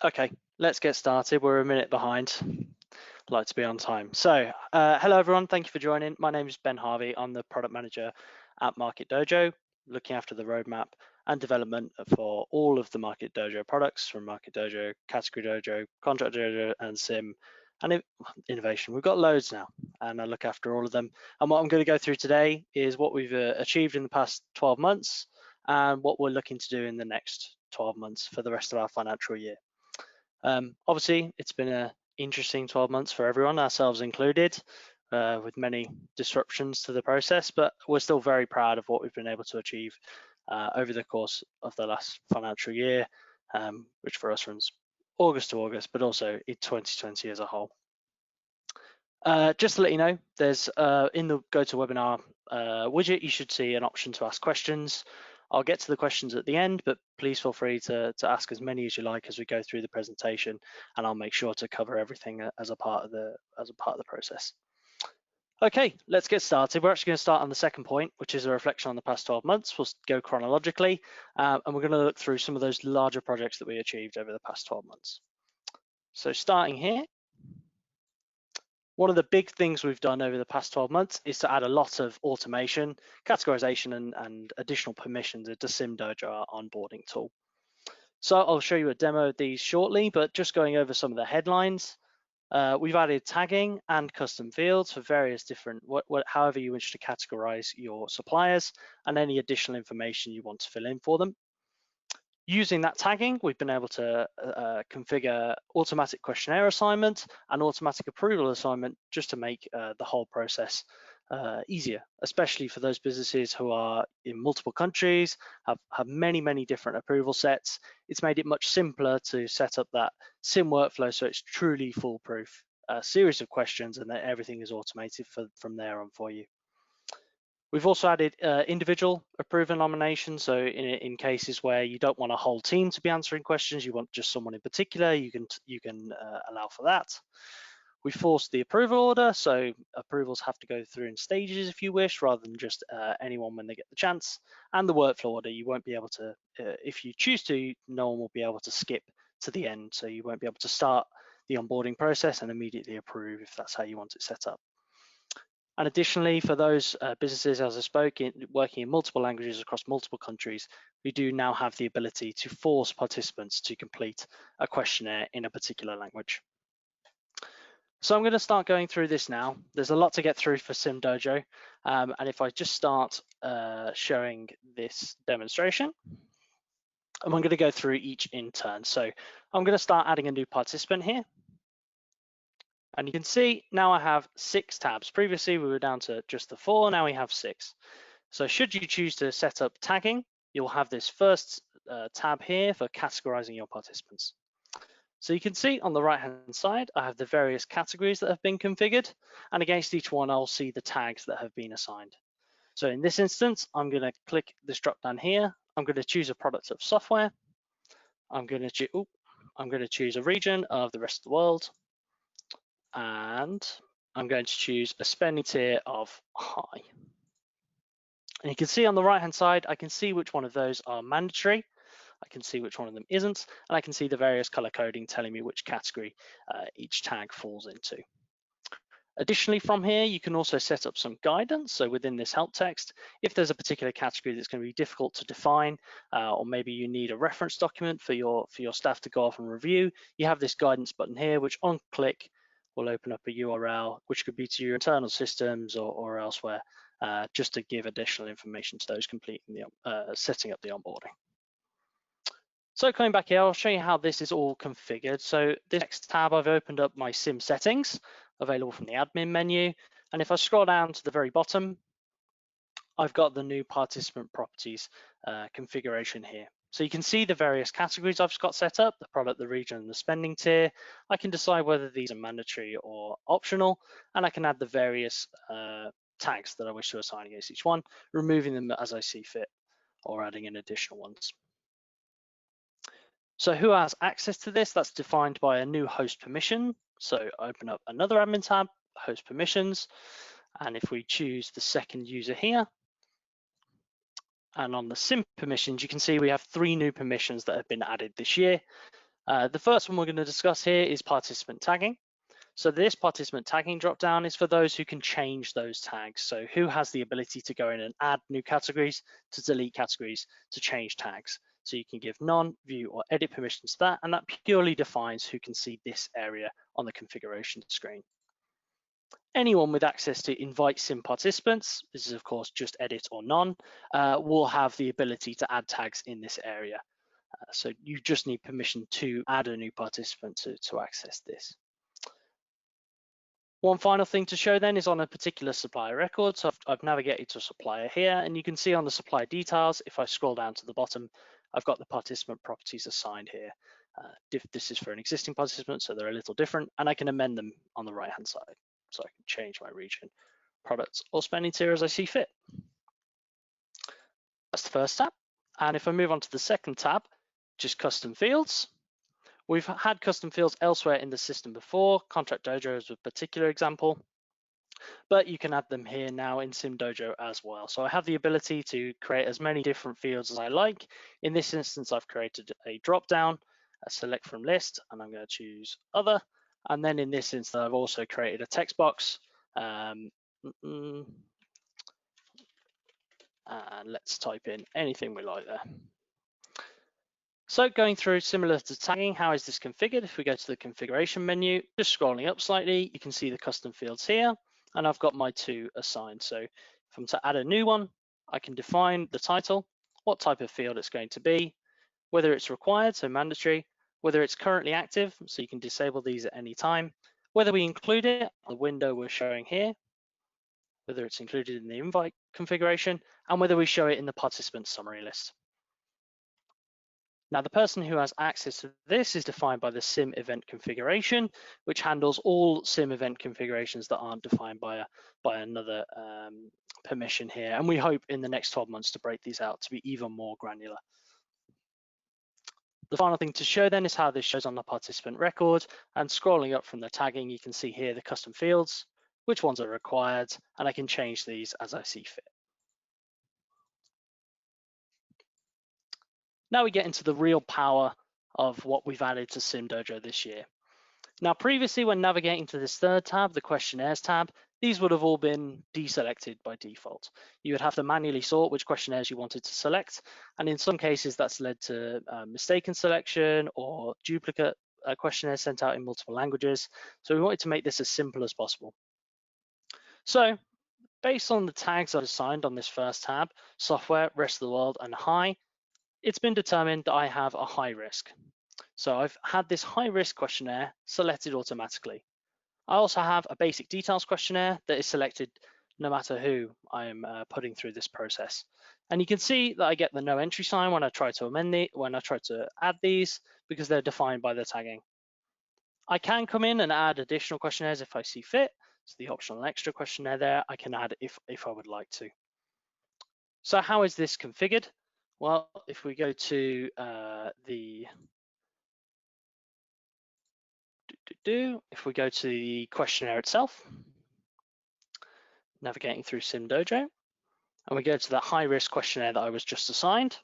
Okay, let's get started. We're a minute behind. I'd like to be on time. So, hello everyone. Thank you for joining. My name is Ben Harvey. I'm the product manager at Market Dojo, looking after the roadmap and development for all of the Market Dojo products, from Market Dojo, Category Dojo, Contract Dojo, and Sim, and innovation. We've got loads now, and I look after all of them. And what I'm going to go through today is what we've achieved in the past 12 months and what we're looking to do in the next 12 months for the rest of our financial year. Obviously, it's been an interesting 12 months for everyone, ourselves included, with many disruptions to the process, but we're still very proud of what we've been able to achieve over the course of the last financial year, which for us runs August to August, but also in 2020 as a whole. Just to let you know, there's in the GoToWebinar widget, you should see an option to ask questions. I'll get to the questions at the end, but please feel free to ask as many as you like as we go through the presentation, and I'll make sure to cover everything as a part of the process. Okay, let's get started. We're actually going to start on the second point, which is a reflection on the past 12 months. We'll go chronologically, and we're going to look through some of those larger projects that we achieved over the past 12 months. So starting here, one of the big things we've done over the past 12 months is to add a lot of automation, categorization, and additional permissions into SimDojo, our onboarding tool. So I'll show you a demo of these shortly, but just going over some of the headlines. We've added tagging and custom fields for various different, however you wish to categorize your suppliers and any additional information you want to fill in for them. Using that tagging, we've been able to configure automatic questionnaire assignment and automatic approval assignment just to make the whole process easier, especially for those businesses who are in multiple countries, have many different approval sets. It's made it much simpler to set up that Sim workflow so it's truly foolproof. A series of questions and then everything is automated from there on for you. We've also added individual approval nominations. So in cases where you don't want a whole team to be answering questions, you want just someone in particular, you can allow for that. We forced the approval order, so approvals have to go through in stages if you wish, rather than just anyone when they get the chance. And the workflow order, you won't be able to, if you choose to, no one will be able to skip to the end. So you won't be able to start the onboarding process and immediately approve if that's how you want it set up. And additionally, for those businesses, as I spoke, working in multiple languages across multiple countries, we do now have the ability to force participants to complete a questionnaire in a particular language. So I'm going to start going through this now. There's a lot to get through for SimDojo. And if I just start showing this demonstration, and I'm going to go through each in turn. So I'm going to start adding a new participant here. And you can see now I have 6 tabs. Previously, we were down to just the 4. Now we have 6. So should you choose to set up tagging, you'll have this first tab here for categorizing your participants. So you can see on the right-hand side, I have the various categories that have been configured. And against each one, I'll see the tags that have been assigned. So in this instance, I'm going to click this drop down here. I'm going to choose a product of software. I'm going to choose a region of the rest of the world. And I'm going to choose a spending tier of high. And you can see on the right hand side, I can see which one of those are mandatory. I can see which one of them isn't, and I can see the various color coding telling me which category each tag falls into. Additionally, from here, you can also set up some guidance. So within this help text, if there's a particular category that's going to be difficult to define, or maybe you need a reference document for your staff to go off and review, you have this guidance button here, which on click will open up a URL, which could be to your internal systems or elsewhere, just to give additional information to those completing the setting up the onboarding. So coming back here, I'll show you how this is all configured. So this next tab, I've opened up my Sim settings, available from the admin menu. And if I scroll down to the very bottom, I've got the new participant properties configuration here. So you can see the various categories I've got set up, the product, the region, and the spending tier. I can decide whether these are mandatory or optional, and I can add the various tags that I wish to assign against each one, removing them as I see fit, or adding in additional ones. So who has access to this? That's defined by a new host permission. So open up another admin tab, host permissions. And if we choose the second user here, and on the Sim permissions, you can see we have 3 new permissions that have been added this year. The first one we're going to discuss here is participant tagging. So this participant tagging dropdown is for those who can change those tags. So who has the ability to go in and add new categories, to delete categories, to change tags. So you can give none, view, or edit permissions to that, and that purely defines who can see this area on the configuration screen. Anyone with access to invite sim participants, this is of course just edit or none, will have the ability to add tags in this area. So you just need permission to add a new participant to access this. One final thing to show then is on a particular supplier record. So I've navigated to supplier here, and you can see on the supplier details, if I scroll down to the bottom, I've got the participant properties assigned here. This is for an existing participant, so they're a little different, and I can amend them on the right-hand side. So I can change my region, products, or spending tier as I see fit. That's the first tab. And if I move on to the second tab, just custom fields. We've had custom fields elsewhere in the system before. Contract Dojo is a particular example, but you can add them here now in Sim Dojo as well. So I have the ability to create as many different fields as I like. In this instance, I've created a drop-down, a select from list, and I'm going to choose other. And then in this instance, I've also created a text box. And let's type in anything we like there. So going through similar to tagging, how is this configured? If we go to the configuration menu, just scrolling up slightly, you can see the custom fields here, and I've got my two assigned. So if I'm to add a new one, I can define the title, what type of field it's going to be, whether it's required, so mandatory, whether it's currently active, so you can disable these at any time, whether we include it, the window we're showing here, whether it's included in the invite configuration, and whether we show it in the participant summary list. Now, the person who has access to this is defined by the sim event configuration, which handles all sim event configurations that aren't defined by another permission here. And we hope in the next 12 months to break these out to be even more granular. The final thing to show then is how this shows on the participant record. And scrolling up from the tagging, you can see here the custom fields, which ones are required, and I can change these as I see fit. Now we get into the real power of what we've added to Sim Dojo this year. Now, previously, when navigating to this third tab, the questionnaires tab, these would have all been deselected by default. You would have to manually sort which questionnaires you wanted to select, and in some cases, that's led to mistaken selection or duplicate questionnaires sent out in multiple languages. So we wanted to make this as simple as possible. So based on the tags I've assigned on this first tab, software, rest of the world, and high, it's been determined that I have a high risk. So I've had this high risk questionnaire selected automatically. I also have a basic details questionnaire that is selected no matter who I'm putting through this process. And you can see that I get the no entry sign when I try to add these because they're defined by the tagging. I can come in and add additional questionnaires if I see fit. So the optional extra questionnaire there, I can add if I would like to. So how is this configured? Well, if we go to if we go to the questionnaire itself, navigating through Sim Dojo, and we go to that high risk questionnaire that I was just assigned,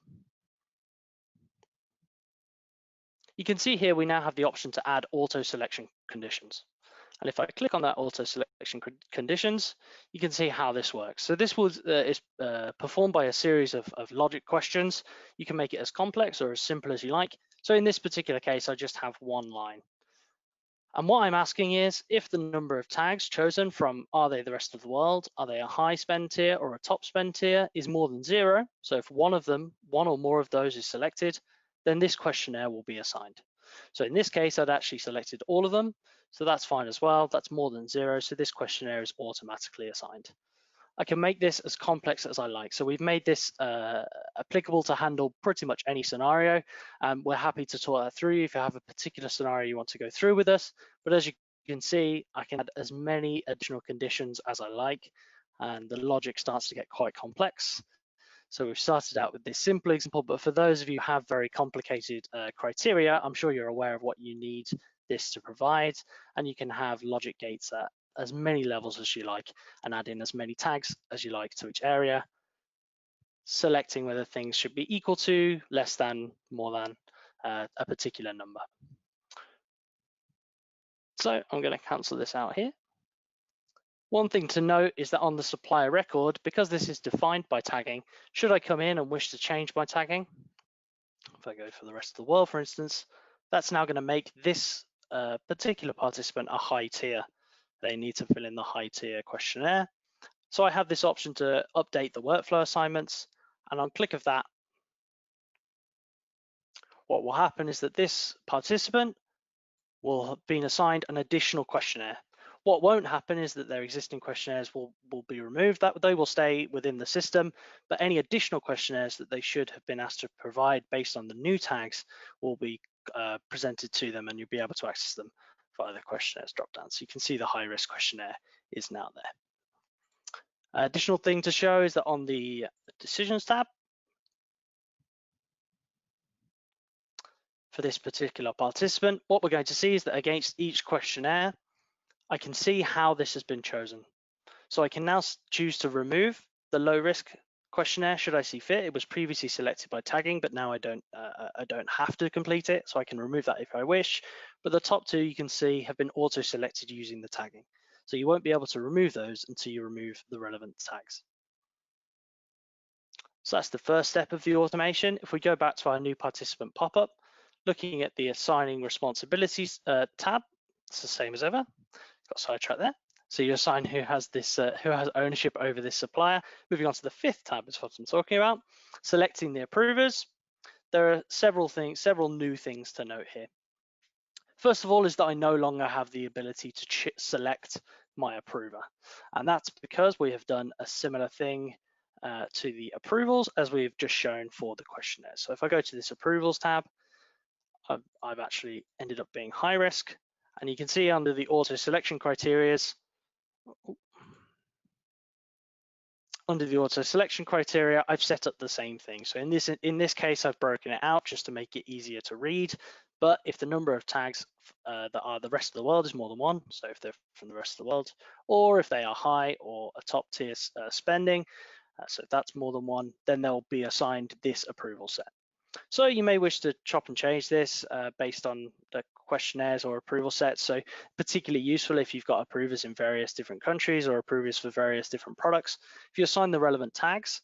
you can see here we now have the option to add auto selection conditions. And if I click on that auto selection conditions, you can see how this works. So this is performed by a series of logic questions. You can make it as complex or as simple as you like. So in this particular case, I just have one line. And what I'm asking is if the number of tags chosen from are they the rest of the world, are they a high spend tier or a top spend tier is more than 0. So if one or more of those is selected, then this questionnaire will be assigned. So in this case, I'd actually selected all of them. So that's fine as well. That's more than 0. So this questionnaire is automatically assigned. I can make this as complex as I like. So we've made this applicable to handle pretty much any scenario. We're happy to talk that through if you have a particular scenario you want to go through with us. But as you can see, I can add as many additional conditions as I like, and the logic starts to get quite complex. So we've started out with this simple example, but for those of you who have very complicated criteria, I'm sure you're aware of what you need this to provide, and you can have logic gates at as many levels as you like and add in as many tags as you like to each area, selecting whether things should be equal to, less than, more than a particular number. So I'm going to cancel this out here. One thing to note is that on the supplier record, because this is defined by tagging, should I come in and wish to change my tagging, if I go for the rest of the world, for instance, that's now going to make this particular participant a high tier. They need to fill in the high tier questionnaire. So I have this option to update the workflow assignments, and on click of that, what will happen is that this participant will have been assigned an additional questionnaire. What won't happen is that their existing questionnaires will be removed. That they will stay within the system, but any additional questionnaires that they should have been asked to provide based on the new tags will be presented to them, and you'll be able to access them via the questionnaires dropdown. So you can see the high risk questionnaire is now there. Additional thing to show is that on the decisions tab, for this particular participant, what we're going to see is that against each questionnaire, I can see how this has been chosen. So I can now choose to remove the low risk questionnaire should I see fit. It was previously selected by tagging, but now I don't have to complete it, so I can remove that if I wish. But the top two you can see have been auto selected using the tagging. So you won't be able to remove those until you remove the relevant tags. So that's the first step of the automation. If we go back to our new participant pop-up, looking at the assigning responsibilities tab, it's the same as ever. Got sidetracked there. So you assign who has this, who has ownership over this supplier. Moving on to the fifth tab is what I'm talking about. Selecting the approvers. There are several new things to note here. First of all is that I no longer have the ability to select my approver. And that's because we have done a similar thing to the approvals as we've just shown for the questionnaire. So if I go to this approvals tab, I've actually ended up being high risk. And you can see under the auto selection criteria, I've set up the same thing. So in this case, I've broken it out just to make it easier to read. But if the number of tags that are the rest of the world is more than one, so if they're from the rest of the world, or if they are high or a top tier spending, so if that's more than one, then they'll be assigned this approval set. So you may wish to chop and change this based on the questionnaires or approval sets. So particularly useful if you've got approvers in various different countries or approvers for various different products. If you assign the relevant tags,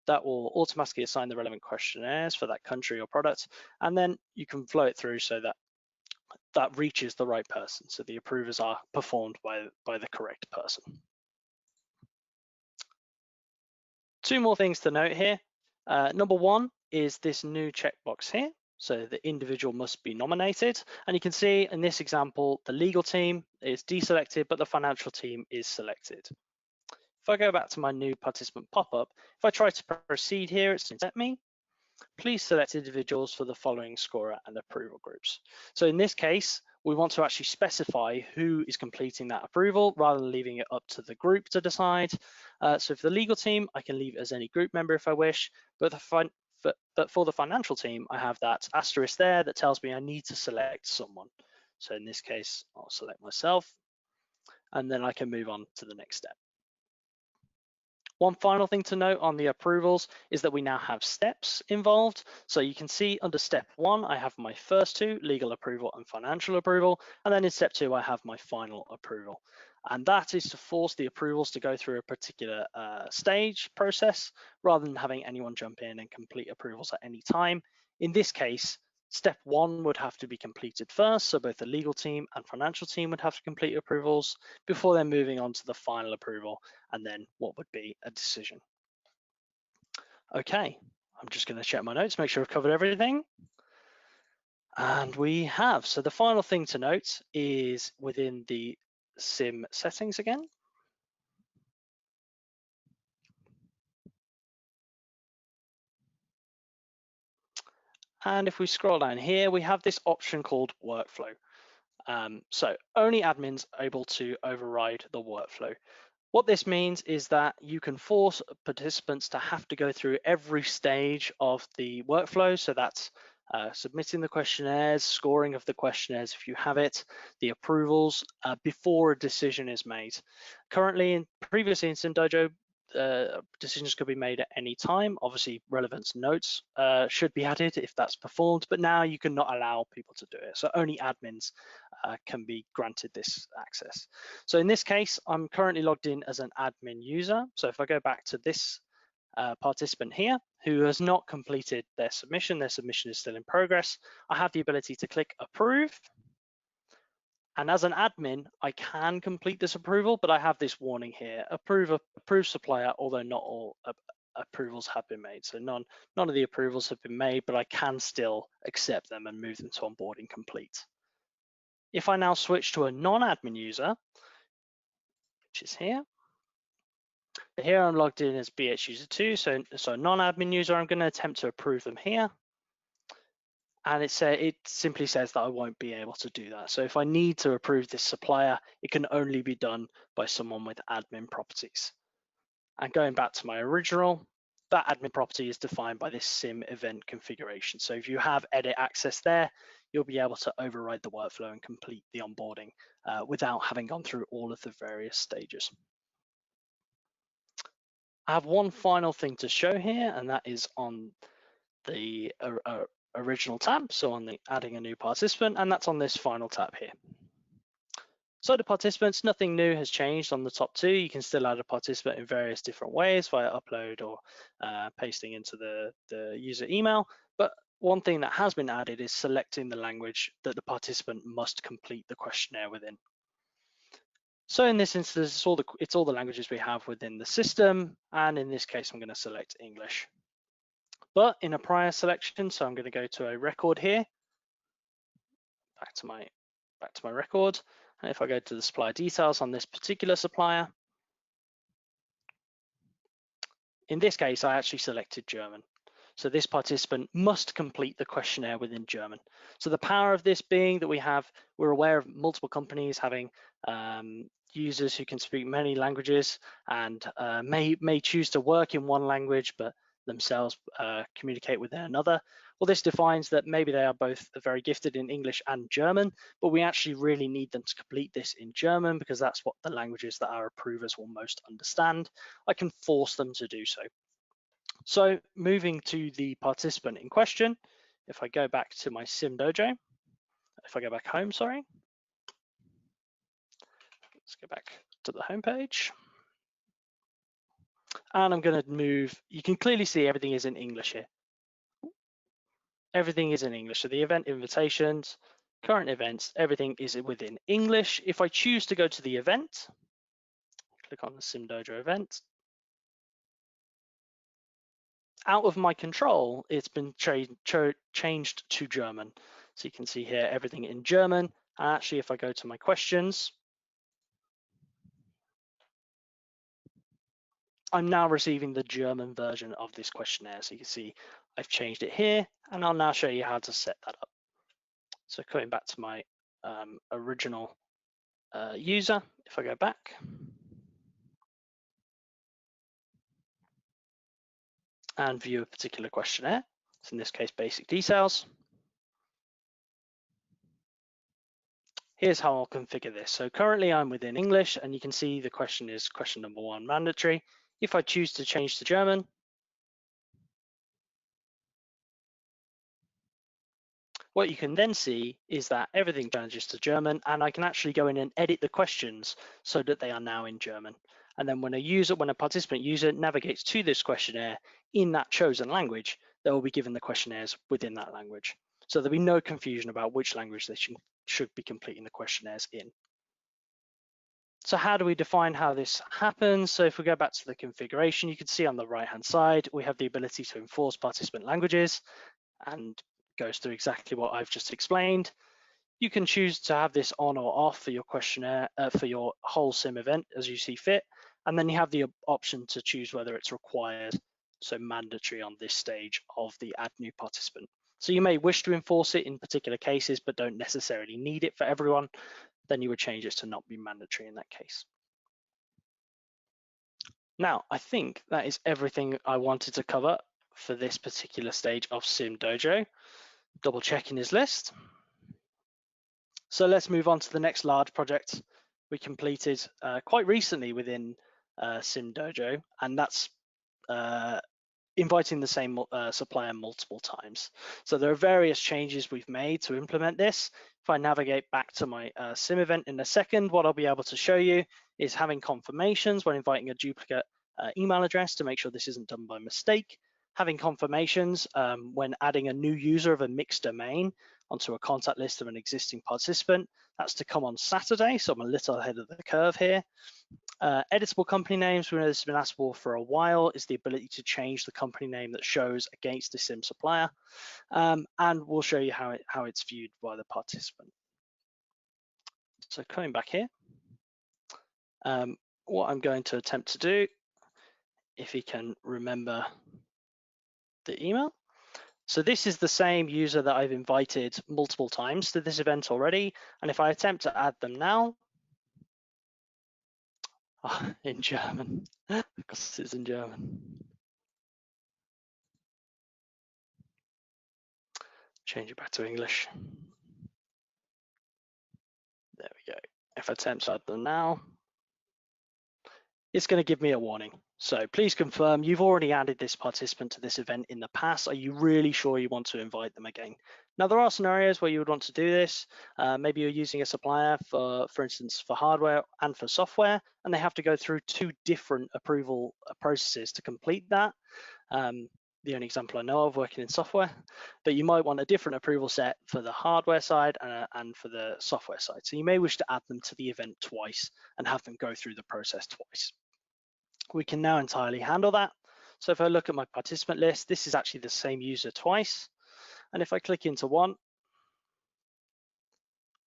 that will automatically assign the relevant questionnaires for that country or product, and then you can flow it through so that that reaches the right person. So the approvers are performed by the correct person. Two more things to note here. Number one is this new checkbox here. So the individual must be nominated. And you can see in this example, the legal team is deselected, but the financial team is selected. If I go back to my new participant pop-up, if I try to proceed here, it's going to let me. Please select individuals for the following scorer and approval groups. So in this case, we want to actually specify who is completing that approval rather than leaving it up to the group to decide. So for the legal team, I can leave it as any group member if I wish, but for the financial team, I have that asterisk there that tells me I need to select someone. So in this case, I'll select myself, and then I can move on to the next step. One final thing to note on the approvals is that we now have steps involved. So you can see under step one, I have my first two, legal approval and financial approval. And then in step two, I have my final approval. And that is to force the approvals to go through a particular stage process rather than having anyone jump in and complete approvals at any time. In this case, step one would have to be completed first, so both the legal team and financial team would have to complete approvals before then moving on to the final approval and then what would be a decision. Okay, I'm just going to check my notes, make sure I've covered everything. And we have. So the final thing to note is within the sim settings again. And if we scroll down here, we have this option called workflow. So only admins are able to override the workflow. What this means is that you can force participants to have to go through every stage of the workflow. So that's submitting the questionnaires, scoring of the questionnaires if you have it, the approvals before a decision is made. Currently, previously in SimDojo, decisions could be made at any time. Obviously, relevance notes should be added if that's performed, but now you cannot allow people to do it. So only admins can be granted this access. So in this case, I'm currently logged in as an admin user. So if I go back to this participant here who has not completed their submission is still in progress, I have the ability to click approve. And as an admin, I can complete this approval, but I have this warning here: approve supplier, although not all approvals have been made. So none of the approvals have been made, but I can still accept them and move them to onboarding complete. If I now switch to a non-admin user, which is here I'm logged in as BH user 2, so non-admin user, I'm going to attempt to approve them here. And it simply says that I won't be able to do that. So if I need to approve this supplier, it can only be done by someone with admin properties. And going back to my original, that admin property is defined by this sim event configuration. So if you have edit access there, you'll be able to override the workflow and complete the onboarding without having gone through all of the various stages. I have one final thing to show here, and that is on the original tab, so on the adding a new participant, and that's on this final tab here. So the participants, nothing new has changed on the top two. You can still add a participant in various different ways via upload or pasting into the user email. But one thing that has been added is selecting the language that the participant must complete the questionnaire within. So in this instance, it's all the languages we have within the system, and in this case, I'm going to select English. But in a prior selection, so I'm going to go to a record here, back to my record, and if I go to the supplier details on this particular supplier, in this case, I actually selected German. So this participant must complete the questionnaire within German. So the power of this being that we're aware of multiple companies having users who can speak many languages and may choose to work in one language, but themselves communicate with another. Well, this defines that maybe they are both very gifted in English and German, but we actually really need them to complete this in German because that's what the languages that our approvers will most understand. I can force them to do so. So moving to the participant in question, if I go back to my Sim Dojo, if I go back home, sorry, let's go back to the home page. And I'm going to move, you can clearly see everything is in English here. Everything is in English. So the event invitations, current events, everything is within English. If I choose to go to the event, click on the Sim Dojo event. Out of my control, it's been changed to German. So you can see here everything in German. And actually, if I go to my questions, I'm now receiving the German version of this questionnaire. So you can see I've changed it here, and I'll now show you how to set that up. So coming back to my original user, if I go back, and view a particular questionnaire, so in this case, basic details. Here's how I'll configure this. So currently I'm within English, and you can see the question is question number 1, mandatory. If I choose to change to German, what you can then see is that everything changes to German, and I can actually go in and edit the questions so that they are now in German. And then when a participant user navigates to this questionnaire in that chosen language, they will be given the questionnaires within that language. So there'll be no confusion about which language they should be completing the questionnaires in. So how do we define how this happens? So if we go back to the configuration, you can see on the right-hand side, we have the ability to enforce participant languages, and goes through exactly what I've just explained. You can choose to have this on or off for your questionnaire, for your whole sim event as you see fit. And then you have the option to choose whether it's required, so mandatory on this stage of the add new participant. So you may wish to enforce it in particular cases, but don't necessarily need it for everyone. Then you would change it to not be mandatory in that case. Now, I think that is everything I wanted to cover for this particular stage of Sim Dojo. Double checking his list. So let's move on to the next large project we completed quite recently within Sim Dojo, and that's inviting the same supplier multiple times. So there are various changes we've made to implement this. If I navigate back to my sim event in a second, what I'll be able to show you is having confirmations when inviting a duplicate email address to make sure this isn't done by mistake, having confirmations when adding a new user of a mixed domain onto a contact list of an existing participant. That's to come on Saturday, so I'm a little ahead of the curve here. Editable company names, we know this has been asked for a while, is the ability to change the company name that shows against the sim supplier, and we'll show you how it's viewed by the participant. So coming back here, what I'm going to attempt to do, if you can remember the email. So this is the same user that I've invited multiple times to this event already, and if I attempt to add them now, in German, because it's in German. Change it back to English. There we go. If I attempt to add them now, it's going to give me a warning. So please confirm you've already added this participant to this event in the past. Are you really sure you want to invite them again? Now, there are scenarios where you would want to do this. Maybe you're using a supplier for instance, for hardware and for software, and they have to go through two different approval processes to complete that. The only example I know of working in software, but you might want a different approval set for the hardware side and for the software side. So you may wish to add them to the event twice and have them go through the process twice. We can now entirely handle that. So if I look at my participant list, this is actually the same user twice. And if I click into one,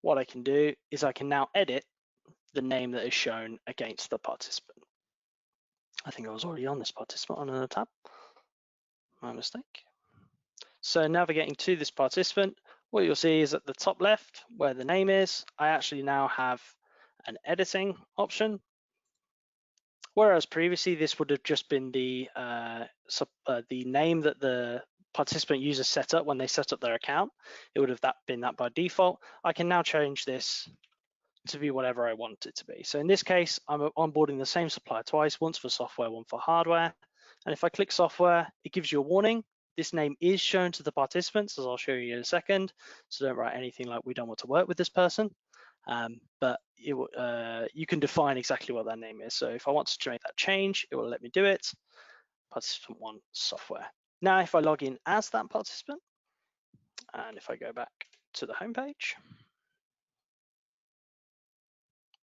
what I can do is I can now edit the name that is shown against the participant. I think I was already on this participant on another tab. My mistake. So navigating to this participant, what you'll see is at the top left where the name is, I actually now have an editing option. Whereas previously this would have just been the name that the participant user set up when they set up their account. It would have been that by default. I can now change this to be whatever I want it to be. So in this case, I'm onboarding the same supplier twice, once for software, one for hardware. And if I click software, it gives you a warning. This name is shown to the participants, as I'll show you in a second. So don't write anything like we don't want to work with this person. But you can define exactly what that name is. So if I want to make that change, it will let me do it. Participant one software. Now, if I log in as that participant, and if I go back to the home page,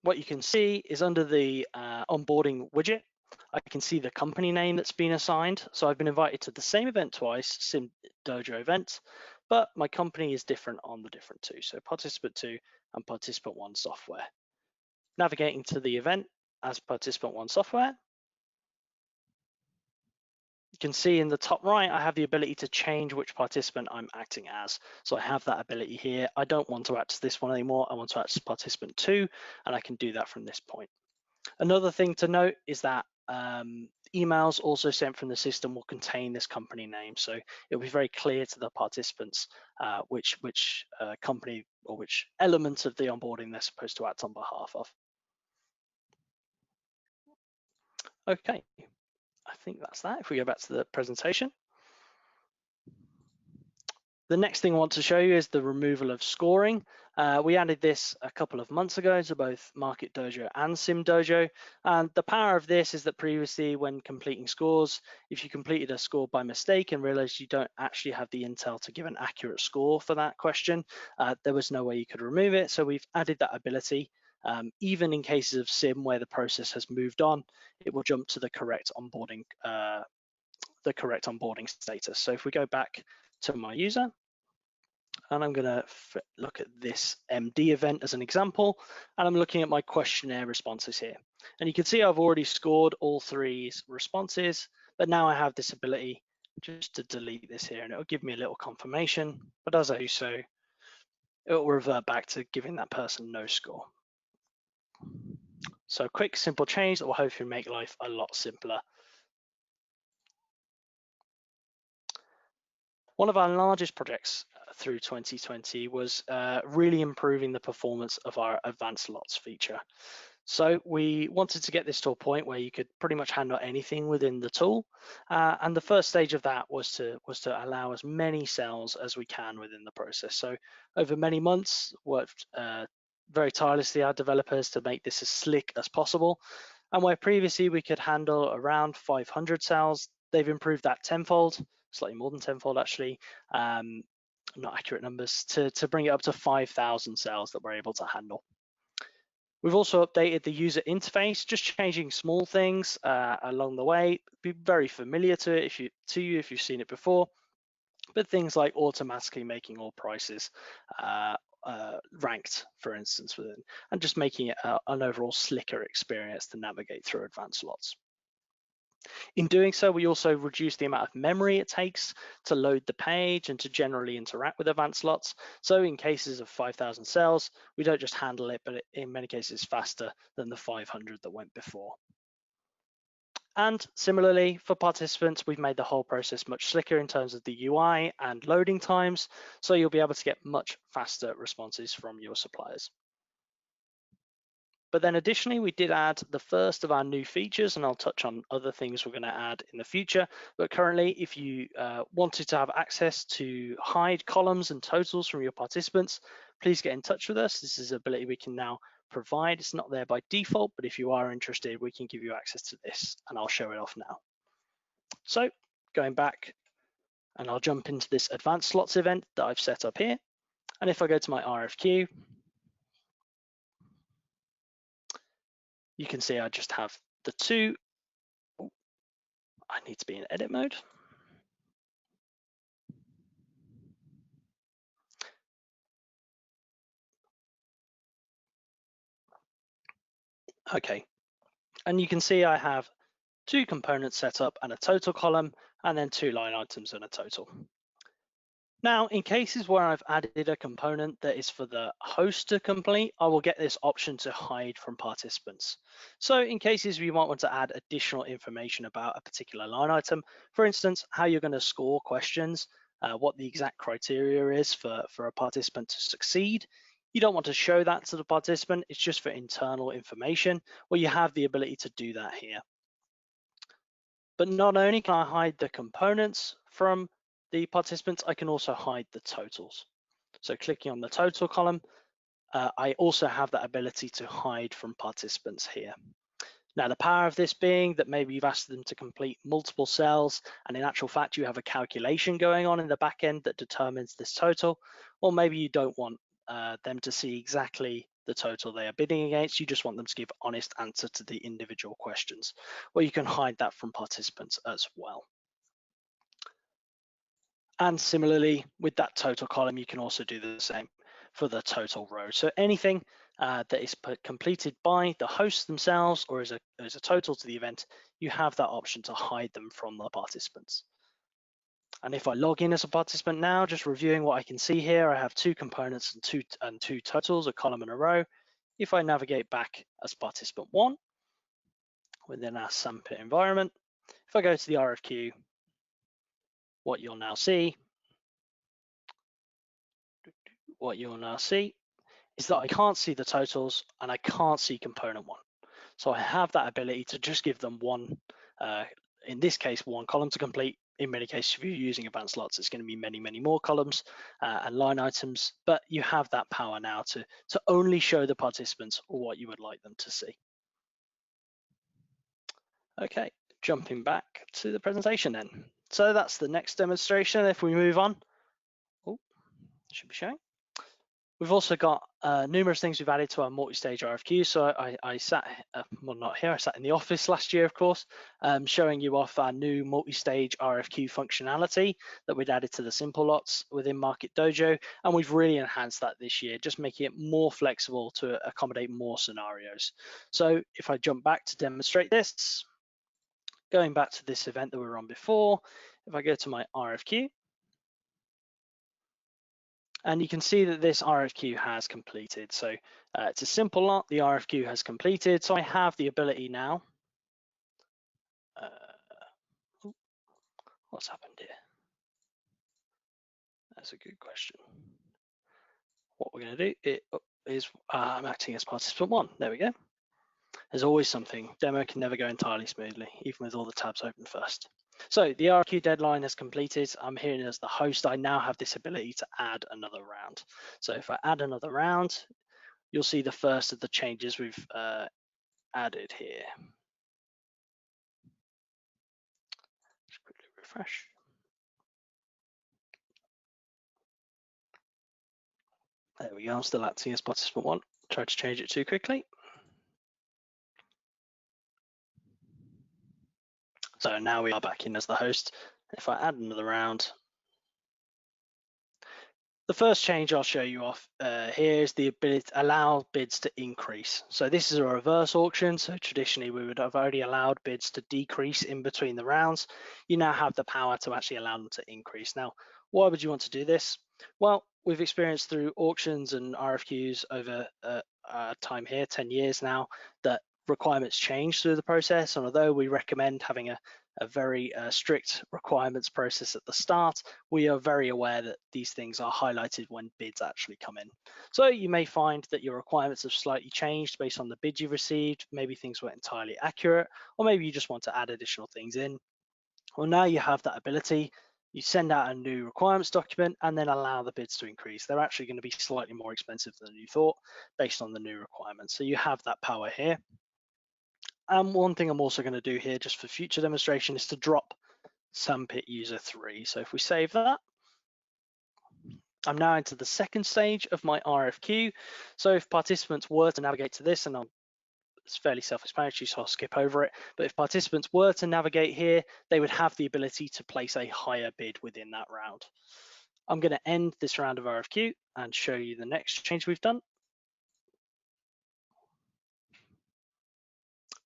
what you can see is under the onboarding widget, I can see the company name that's been assigned. So I've been invited to the same event twice, Sim Dojo event, but my company is different on the different two. So participant 2 and participant 1 software. Navigating to the event as participant 1 software, you can see in the top right, I have the ability to change which participant I'm acting as. So I have that ability here. I don't want to act as this one anymore. I want to act as participant 2, and I can do that from this point. Another thing to note is that emails also sent from the system will contain this company name. So it'll be very clear to the participants which company or which element of the onboarding they're supposed to act on behalf of. Okay, I think that's that. If we go back to the presentation. The next thing I want to show you is the removal of scoring. We added this a couple of months ago to both Market Dojo and Sim Dojo. And the power of this is that previously when completing scores, if you completed a score by mistake and realized you don't actually have the intel to give an accurate score for that question, there was no way you could remove it. So we've added that ability. Even in cases of Sim where the process has moved on, it will jump to the correct onboarding status. So if we go back to my user, and I'm going to look at this MD event as an example, and I'm looking at my questionnaire responses here. And you can see I've already scored all 3 responses, but now I have this ability just to delete this here, and it'll give me a little confirmation. But as I do so, it will revert back to giving that person no score. So quick, simple change that will hopefully make life a lot simpler. One of our largest projects through 2020 was really improving the performance of our advanced lots feature. So we wanted to get this to a point where you could pretty much handle anything within the tool. And the first stage of that was to allow as many cells as we can within the process. So over many months, worked very tirelessly, our developers, to make this as slick as possible. And where previously we could handle around 500 cells, they've improved that tenfold, slightly more than tenfold actually, not accurate numbers, to bring it up to 5,000 cells that we're able to handle. We've also updated the user interface, just changing small things along the way. Be very familiar to it if you've seen it before, but things like automatically making all prices ranked, for instance, within, and just making it an overall slicker experience to navigate through advanced lots. In doing so, we also reduce the amount of memory it takes to load the page and to generally interact with advanced lots. So in cases of 5,000 cells, we don't just handle it, but in many cases faster than the 500 that went before. And similarly, for participants, we've made the whole process much slicker in terms of the UI and loading times, so you'll be able to get much faster responses from your suppliers. But then additionally, we did add the first of our new features, and I'll touch on other things we're going to add in the future. But currently, if you wanted to have access to hide columns and totals from your participants, please get in touch with us. This is an ability we can now provide. It's not there by default, but if you are interested, we can give you access to this, and I'll show it off now. So going back, and I'll jump into this advanced slots event that I've set up here. And if I go to my RFQ, you can see I just have the two. I need to be in edit mode. Okay, and you can see I have two components set up and a total column, and then two line items and a total. Now, in cases where I've added a component that is for the host to complete, I will get this option to hide from participants. So in cases where you might want to add additional information about a particular line item, for instance, how you're going to score questions, what the exact criteria is for a participant to succeed, you don't want to show that to the participant, it's just for internal information. Well, you have the ability to do that here. But not only can I hide the components from the participants, I can also hide the totals. So clicking on the total column, I also have that ability to hide from participants here. Now, the power of this being that maybe you've asked them to complete multiple cells, and in actual fact, you have a calculation going on in the back end that determines this total, or maybe you don't want them to see exactly the total they are bidding against, you just want them to give honest answer to the individual questions. Well, you can hide that from participants as well. And similarly, with that total column, you can also do the same for the total row. So anything that is completed by the hosts themselves or as a total to the event, you have that option to hide them from the participants. And if I log in as a participant now, just reviewing what I can see here, I have two components and two totals, a column and a row. If I navigate back as participant one within our Sandpit environment, if I go to the RFQ, what you'll now see is that I can't see the totals and I can't see component one. So I have that ability to just give them one, in this case, one column to complete. In many cases, if you're using advanced lots, it's going to be many, many more columns and line items, but you have that power now to only show the participants what you would like them to see. Okay, jumping back to the presentation then. So that's the next demonstration. If we move on, should be showing. We've also got numerous things we've added to our multi-stage RFQ. So I sat, well, not here, I sat in the office last year, of course, showing you off our new multi-stage RFQ functionality that we'd added to the simple lots within Market Dojo. And we've really enhanced that this year, just making it more flexible to accommodate more scenarios. So if I jump back to demonstrate this, going back to this event that we were on before, if I go to my RFQ, and you can see that this RFQ has completed. So it's a simple lot, the RFQ has completed. So I have the ability now. What's happened here? That's a good question. What we're going to do is I'm acting as participant one. There we go. There's always something. Demo can never go entirely smoothly, even with all the tabs open first. So the RFQ deadline has completed. I'm here as the host. I now have this ability to add another round. So if I add another round, you'll see the first of the changes we've added here. Just quickly refresh. There we go. I'm still acting as participant 1. Tried to change it too quickly. So now we are back in as the host. If I add another round, the first change I'll show you off here is the ability to allow bids to increase. So this is a reverse auction. So traditionally we would have already allowed bids to decrease in between the rounds. You now have the power to actually allow them to increase. Now, why would you want to do this? Well, we've experienced through auctions and RFQs over our time here, 10 years now, that requirements change through the process. And although we recommend having a very strict requirements process at the start, we are very aware that these things are highlighted when bids actually come in. So you may find that your requirements have slightly changed based on the bids you've received. Maybe things weren't entirely accurate, or maybe you just want to add additional things in. Well, now you have that ability. You send out a new requirements document and then allow the bids to increase. They're actually going to be slightly more expensive than you thought based on the new requirements. So you have that power here. And one thing I'm also going to do here just for future demonstration is to drop Sandpit user 3. So if we save that, I'm now into the second stage of my RFQ. So if participants were to navigate to this, and it's fairly self-explanatory, so I'll skip over it. But if participants were to navigate here, they would have the ability to place a higher bid within that round. I'm going to end this round of RFQ and show you the next change we've done.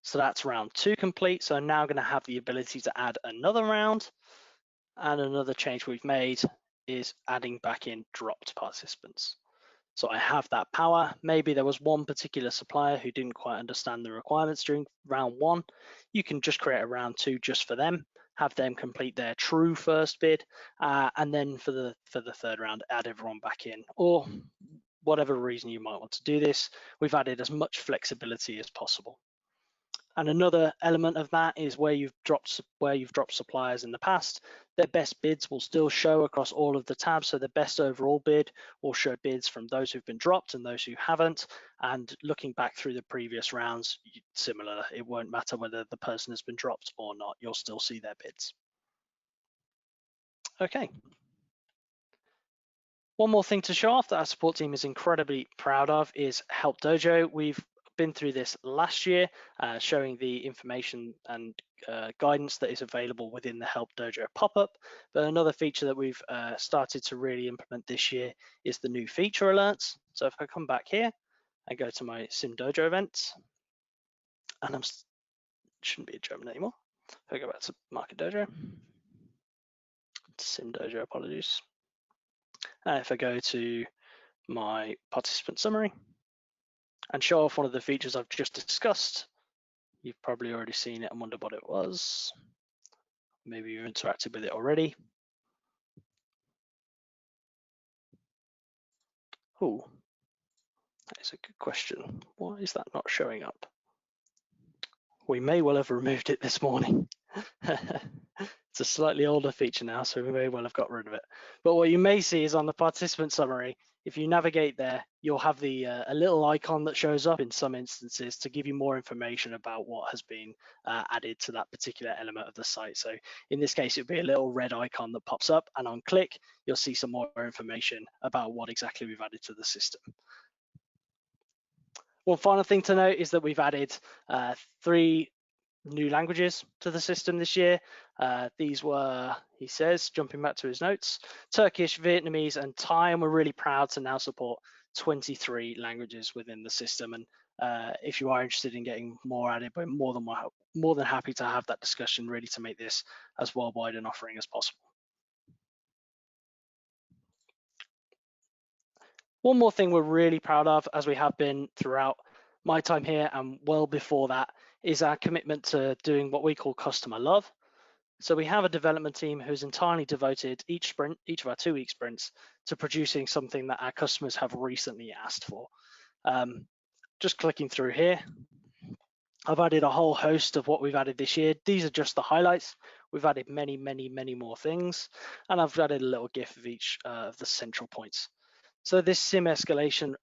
So that's round 2 complete. So I'm now going to have the ability to add another round. And another change we've made is adding back in dropped participants. So I have that power. Maybe there was one particular supplier who didn't quite understand the requirements during round 1. You can just create a round 2 just for them, have them complete their true first bid, and then for the third round, add everyone back in. Or whatever reason you might want to do this, we've added as much flexibility as possible. And another element of that is where you've dropped suppliers in the past, their best bids will still show across all of the tabs. So the best overall bid will show bids from those who've been dropped and those who haven't. And looking back through the previous rounds, similar, it won't matter whether the person has been dropped or not, you'll still see their bids. Okay. One more thing to show off that our support team is incredibly proud of is Help Dojo. We've been through this last year, showing the information and guidance that is available within the Help Dojo pop-up. But another feature that we've started to really implement this year is the new feature alerts. So if I come back here and go to my Sim Dojo events, and shouldn't be a German anymore. If I go back to Market Dojo, Sim Dojo, apologies. If I go to my participant summary and show off one of the features I've just discussed, you've probably already seen it and wondered what it was. Maybe you've interacted with it already. Oh, that is a good question. Why is that not showing up? We may well have removed it this morning. It's a slightly older feature now, so we may well have got rid of it. But what you may see is on the participant summary, if you navigate there, you'll have the a little icon that shows up in some instances to give you more information about what has been added to that particular element of the site. So in this case, it'll be a little red icon that pops up, and on click, you'll see some more information about what exactly we've added to the system. One final thing to note is that we've added 3 new languages to the system this year. These were, he says, jumping back to his notes, Turkish, Vietnamese, and Thai, and we're really proud to now support 23 languages within the system. And if you are interested in getting more added, we're more than happy to have that discussion, really, to make this as worldwide an offering as possible. One more thing we're really proud of, as we have been throughout my time here and well before that, is our commitment to doing what we call customer love. So we have a development team who's entirely devoted each of our 2-week sprints, to producing something that our customers have recently asked for. Just clicking through here, I've added a whole host of what we've added this year. These are just the highlights. We've added many, many, many more things, and I've added a little GIF of each of the central points. So this SIM escalation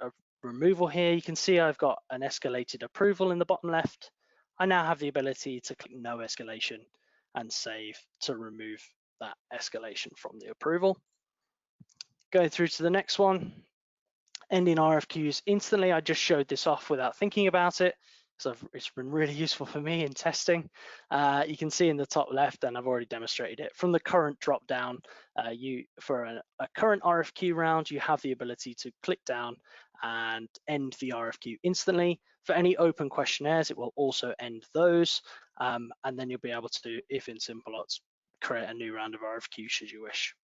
removal here, you can see I've got an escalated approval in the bottom left. I now have the ability to click no escalation and save to remove that escalation from the approval. Go through to the next one. Ending RFQs instantly. I just showed this off without thinking about it, so it's been really useful for me in testing. You can see in the top left, and I've already demonstrated it, from the current drop down, for a current RFQ round, you have the ability to click down and end the RFQ instantly. For any open questionnaires, it will also end those, and then you'll be able to, if in Simpleots, create a new round of RFQ should you wish.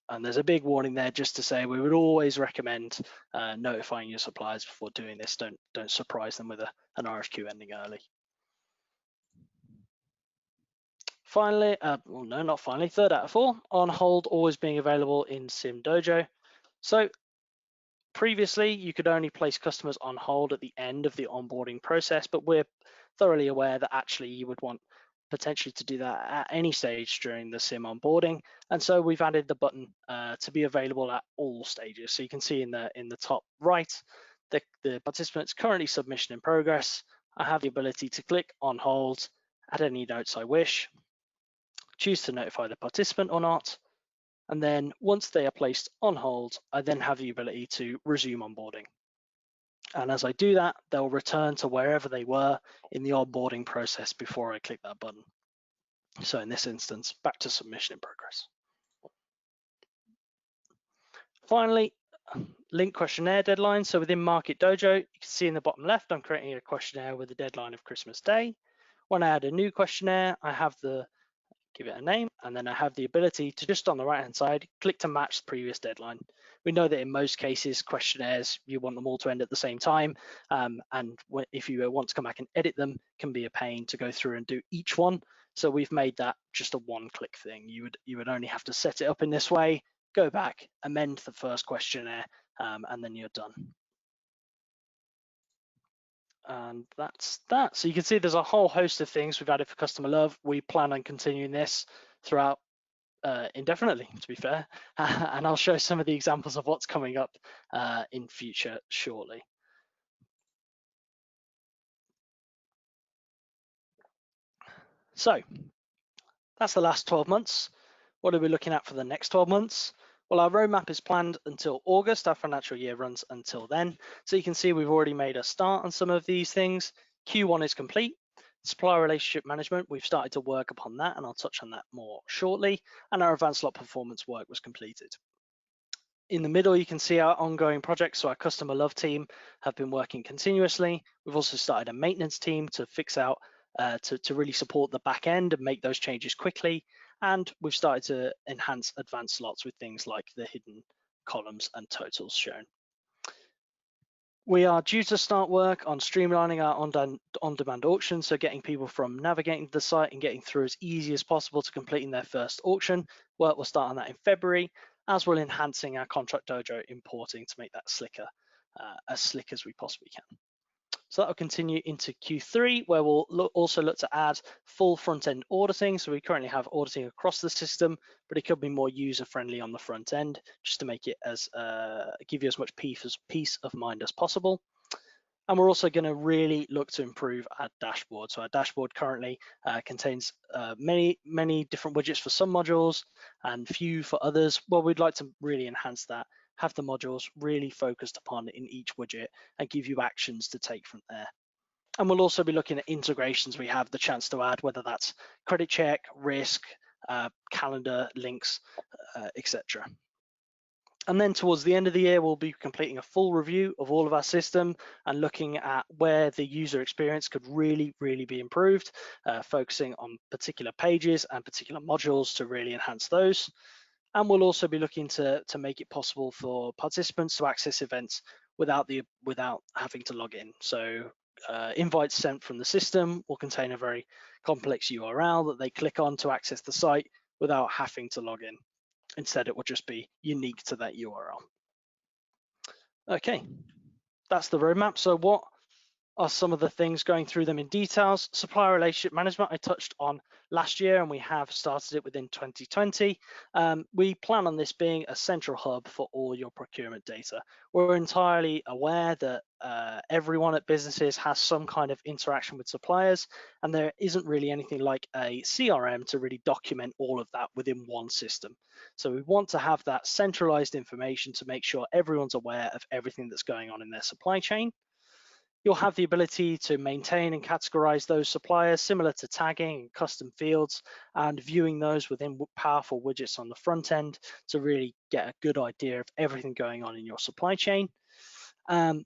And there's a big warning there just to say we would always recommend notifying your suppliers before doing this. Don't surprise them with an RFQ ending early. Finally, well, no, not finally, 3rd out of 4, on hold always being available in Sim Dojo. So previously, you could only place customers on hold at the end of the onboarding process, but we're thoroughly aware that actually you would want potentially to do that at any stage during the sim onboarding, and so we've added the button to be available at all stages. So you can see in the top right, the participant's currently submission in progress. I have the ability to click on hold, add any notes I wish, choose to notify the participant or not, and then once they are placed on hold, I then have the ability to resume onboarding. And as I do that, they'll return to wherever they were in the onboarding process before I click that button. So in this instance, back to submission in progress. Finally, link questionnaire deadline. So within Market Dojo, you can see in the bottom left, I'm creating a questionnaire with a deadline of Christmas Day. When I add a new questionnaire, I have give it a name, and then I have the ability to just on the right hand side, click to match the previous deadline. We know that in most cases, questionnaires, you want them all to end at the same time. And if you want to come back and edit them, it can be a pain to go through and do each one. So we've made that just a one-click thing. You would only have to set it up in this way, go back, amend the first questionnaire, and then you're done. And that's that. So you can see there's a whole host of things we've added for customer love. We plan on continuing this throughout indefinitely, to be fair. And I'll show some of the examples of what's coming up in future shortly. So that's the last 12 months. What are we looking at for the next 12 months? Well, our roadmap is planned until August. Our financial year runs until then. So you can see we've already made a start on some of these things. Q1 is complete. Supplier relationship management, we've started to work upon that, and I'll touch on that more shortly. And our advanced lot performance work was completed. In the middle, you can see our ongoing projects. So our customer love team have been working continuously. We've also started a maintenance team to fix out, to really support the back end and make those changes quickly. And we've started to enhance advanced slots with things like the hidden columns and totals shown. We are due to start work on streamlining our on-demand auction, so getting people from navigating the site and getting through as easy as possible to completing their first auction. Work will start on that in February, as well enhancing our contract dojo importing to make that slicker, as slick as we possibly can. So that will continue into Q3, where we'll also look to add full front-end auditing. So we currently have auditing across the system, but it could be more user-friendly on the front end, just to make it as give you as much peace of mind as possible. And we're also going to really look to improve our dashboard. So our dashboard currently contains many different widgets for some modules and few for others. Well, we'd like to really enhance that, have the modules really focused upon in each widget and give you actions to take from there. And we'll also be looking at integrations we have the chance to add, whether that's credit check, risk, calendar, links, etc. And then towards the end of the year, we'll be completing a full review of all of our system and looking at where the user experience could really be improved, focusing on particular pages and particular modules to really enhance those. And we'll also be looking to make it possible for participants to access events without having to log in. So invites sent from the system will contain a very complex URL that they click on to access the site without having to log in. Instead, it will just be unique to that URL. Okay, that's the roadmap. So what are some of the things, going through them in details. Supplier relationship management I touched on last year, and we have started it within 2020. We plan on this being a central hub for all your procurement data. We're entirely aware that everyone at businesses has some kind of interaction with suppliers, and there isn't really anything like a CRM to really document all of that within one system. So we want to have that centralized information to make sure everyone's aware of everything that's going on in their supply chain. You'll have the ability to maintain and categorize those suppliers, similar to tagging and custom fields, and viewing those within powerful widgets on the front end to really get a good idea of everything going on in your supply chain. And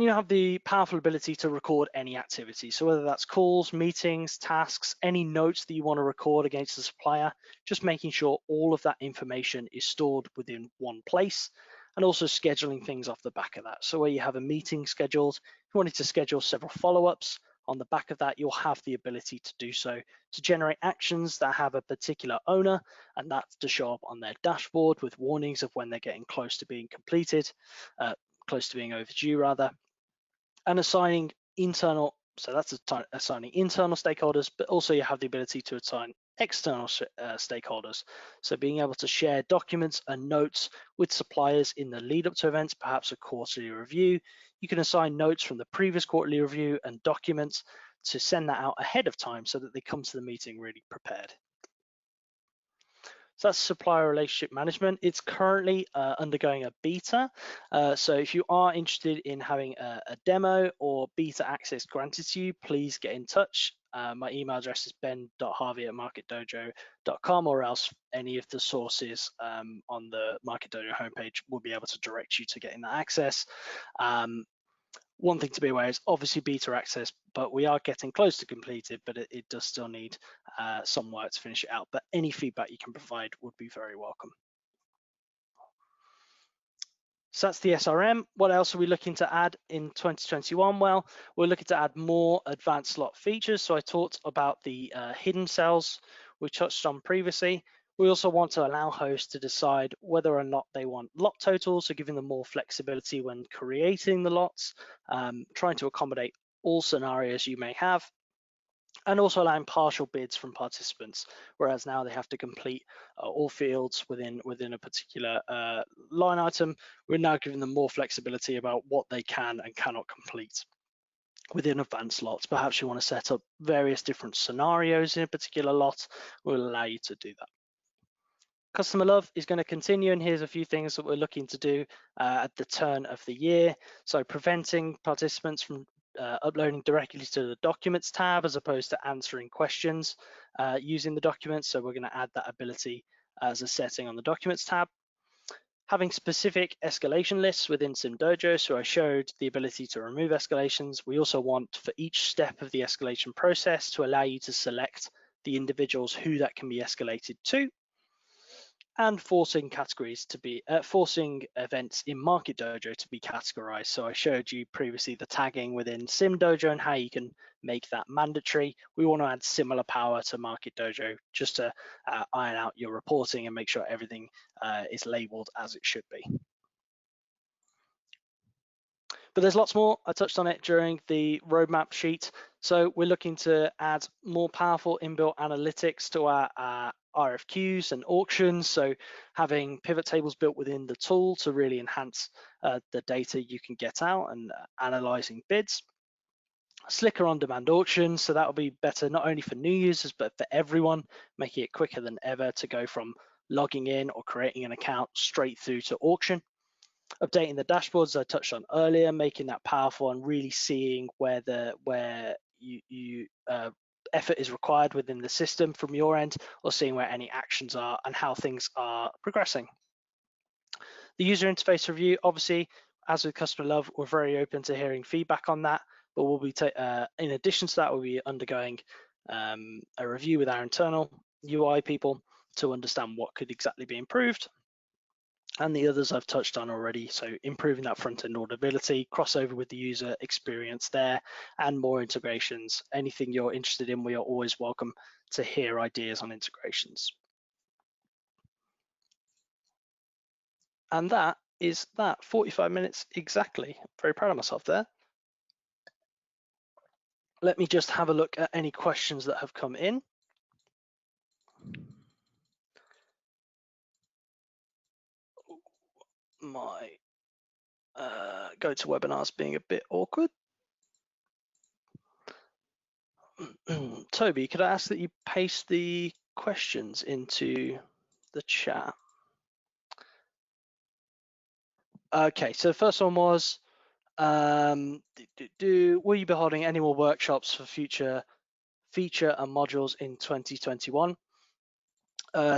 you have the powerful ability to record any activity. So whether that's calls, meetings, tasks, any notes that you want to record against the supplier, just making sure all of that information is stored within one place, and also scheduling things off the back of that. So where you have a meeting scheduled, if you wanted to schedule several follow-ups, on the back of that, you'll have the ability to do so, to generate actions that have a particular owner, and that's to show up on their dashboard with warnings of when they're getting close to being completed, close to being overdue rather, and assigning internal, so that's assigning internal stakeholders, but also you have the ability to assign external stakeholders. So being able to share documents and notes with suppliers in the lead up to events, perhaps a quarterly review. You can assign notes from the previous quarterly review and documents to send that out ahead of time so that they come to the meeting really prepared. So that's supplier relationship management. It's currently undergoing a beta. So if you are interested in having a demo or beta access granted to you, please get in touch. My email address is ben.harvey@marketdojo.com, or else any of the sources on the Market Dojo homepage will be able to direct you to getting that access. One thing to be aware is obviously beta access, but we are getting close to completed, but it does still need some work to finish it out. But any feedback you can provide would be very welcome. So that's the SRM. What else are we looking to add in 2021? Well, we're looking to add more advanced slot features. So I talked about the hidden cells we touched on previously. We also want to allow hosts to decide whether or not they want lot totals, so giving them more flexibility when creating the lots, trying to accommodate all scenarios you may have, and also allowing partial bids from participants, whereas now they have to complete all fields within a particular line item. We're now giving them more flexibility about what they can and cannot complete within advanced lots. Perhaps you want to set up various different scenarios in a particular lot, will allow you to do that. Customer love is going to continue, and here's a few things that we're looking to do at the turn of the year. So preventing participants from uploading directly to the documents tab as opposed to answering questions using the documents. So we're going to add that ability as a setting on the documents tab. Having specific escalation lists within SimDojo, so I showed the ability to remove escalations. We also want for each step of the escalation process to allow you to select the individuals who that can be escalated to, and forcing categories to be forcing events in Market Dojo to be categorized. So I showed you previously the tagging within SimDojo and how you can make that mandatory. We want to add similar power to Market Dojo just to iron out your reporting and make sure everything is labeled as it should be. But there's lots more. I touched on it during the roadmap sheet. So we're looking to add more powerful inbuilt analytics to our RFQs and auctions. So having pivot tables built within the tool to really enhance the data you can get out and analyzing bids. Slicker on-demand auctions, so that will be better not only for new users, but for everyone, making it quicker than ever to go from logging in or creating an account straight through to auction. Updating the dashboards I touched on earlier, making that powerful and really seeing where effort is required within the system from your end, or seeing where any actions are and how things are progressing. The user interface review, obviously, as with customer love, we're very open to hearing feedback on that, but we'll be in addition to that, we'll be undergoing a review with our internal UI people to understand what could exactly be improved. And the others I've touched on already, so improving that front-end audibility, crossover with the user experience there, and more integrations. Anything you're interested in, we are always welcome to hear ideas on integrations. And that is that, 45 minutes exactly. I'm very proud of myself there. Let me just have a look at any questions that have come in. My GoToWebinar's being a bit awkward. Toby, could I ask that you paste the questions into the chat? Okay, so the first one was, will you be holding any more workshops for future feature and modules in 2021?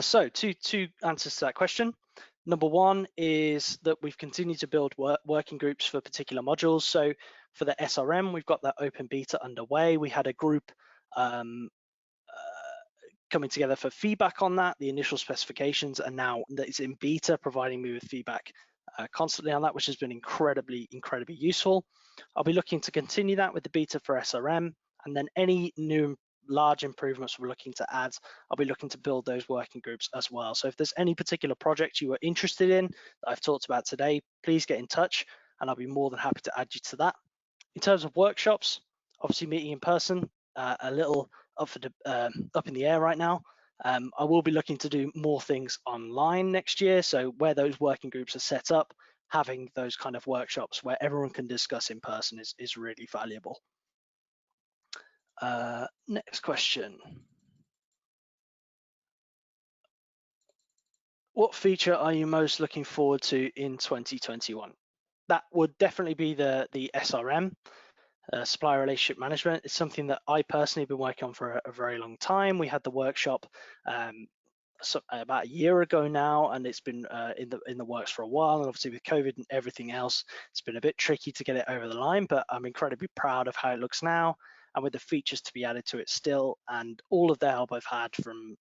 So two answers to that question. Number one is that we've continued to build working groups for particular modules. So for the SRM, we've got that open beta underway. We had a group coming together for feedback on that, the initial specifications, and now that it's in beta, providing me with feedback constantly on that, which has been incredibly useful. I'll be looking to continue that with the beta for SRM, and then any new large improvements we're looking to add, I'll be looking to build those working groups as well. So if there's any particular project you are interested in that I've talked about today, please get in touch and I'll be more than happy to add you to that. In terms of workshops, obviously meeting in person, a little up in the air right now. I will be looking to do more things online next year. So where those working groups are set up, having those kind of workshops where everyone can discuss in person is really valuable. Next question. What feature are you most looking forward to in 2021? That would definitely be the SRM. Supplier relationship management is something that I personally have been working on for a very long time. We had the workshop about a year ago now, and it's been in the works for a while. And obviously with COVID and everything else, it's been a bit tricky to get it over the line, but I'm incredibly proud of how it looks now, and with the features to be added to it still, and all of the help I've had from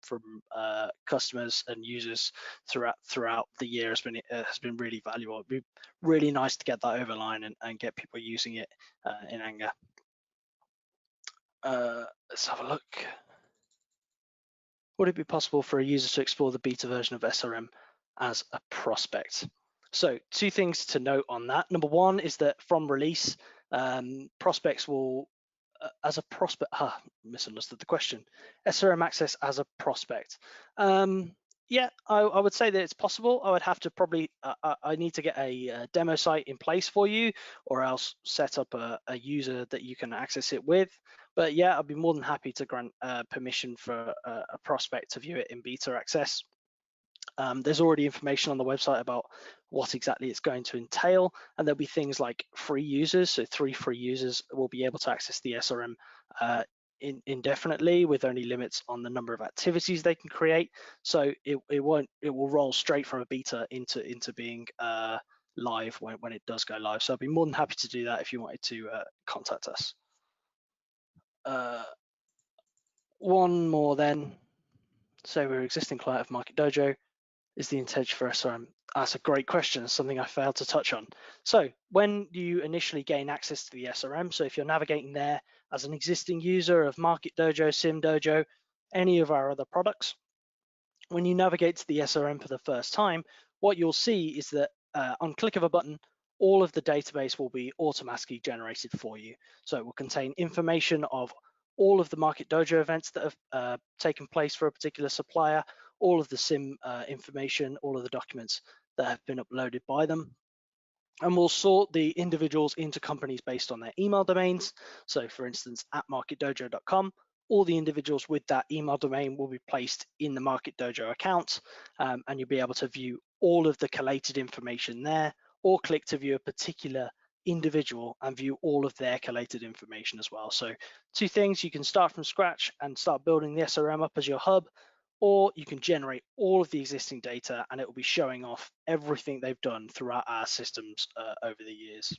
customers and users throughout the year has been really valuable. It'd be really nice to get that over the line and get people using it in anger. Let's have a look. Would it be possible for a user to explore the beta version of SRM as a prospect? So two things to note on that. Number one is that from release, prospects will, as a prospect, misunderstood the question. SRM access as a prospect. Yeah, I would say that it's possible. I would have to probably, I need to get a demo site in place for you, or else set up a user that you can access it with. But yeah, I'd be more than happy to grant permission for a prospect to view it in beta access. There's already information on the website about what exactly it's going to entail, and there'll be things like free users. So 3 free users will be able to access the SRM indefinitely, with only limits on the number of activities they can create. So it will roll straight from a beta into being live when it does go live. So I'd be more than happy to do that if you wanted to contact us. One more then. So we're an existing client of Market Dojo. Is the intention for SRM? That's a great question, something I failed to touch on. So when you initially gain access to the SRM, so if you're navigating there as an existing user of Market Dojo, Sim Dojo, any of our other products, when you navigate to the SRM for the first time, what you'll see is that on click of a button, all of the database will be automatically generated for you. So it will contain information of all of the Market Dojo events that have taken place for a particular supplier, all of the SIM information, all of the documents that have been uploaded by them. And we'll sort the individuals into companies based on their email domains. So for instance, at marketdojo.com, all the individuals with that email domain will be placed in the Market Dojo account, and you'll be able to view all of the collated information there, or click to view a particular individual and view all of their collated information as well. So two things: you can start from scratch and start building the SRM up as your hub, or you can generate all of the existing data and it will be showing off everything they've done throughout our systems over the years.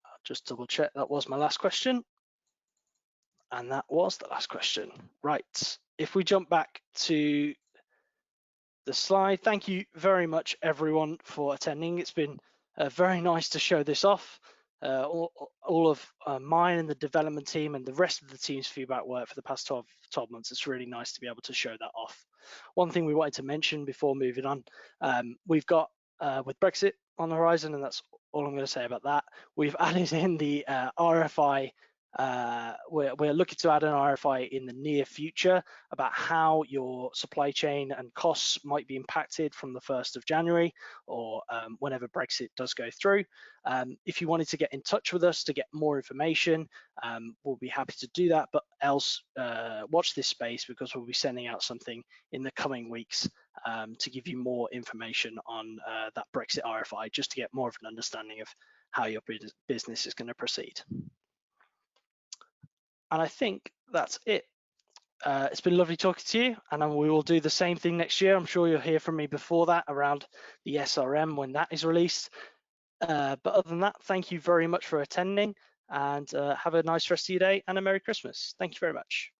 I'll just double check that was my last question. And that was the last question. Right, if we jump back to the slide, thank you very much everyone for attending. It's been very nice to show this off. All of mine and the development team and the rest of the team's feedback work for the past 12 months. It's really nice to be able to show that off. One thing we wanted to mention before moving on, we've got with Brexit on the horizon, and that's all I'm going to say about that. We've added in the RFI We're looking to add an RFI in the near future about how your supply chain and costs might be impacted from the 1st of January or whenever Brexit does go through. If you wanted to get in touch with us to get more information, we'll be happy to do that, but else watch this space because we'll be sending out something in the coming weeks to give you more information on that Brexit RFI, just to get more of an understanding of how your business is going to proceed. And I think that's it. It's been lovely talking to you, and we will do the same thing next year. I'm sure you'll hear from me before that around the SRM when that is released. But other than that, thank you very much for attending, and have a nice rest of your day and a Merry Christmas. Thank you very much.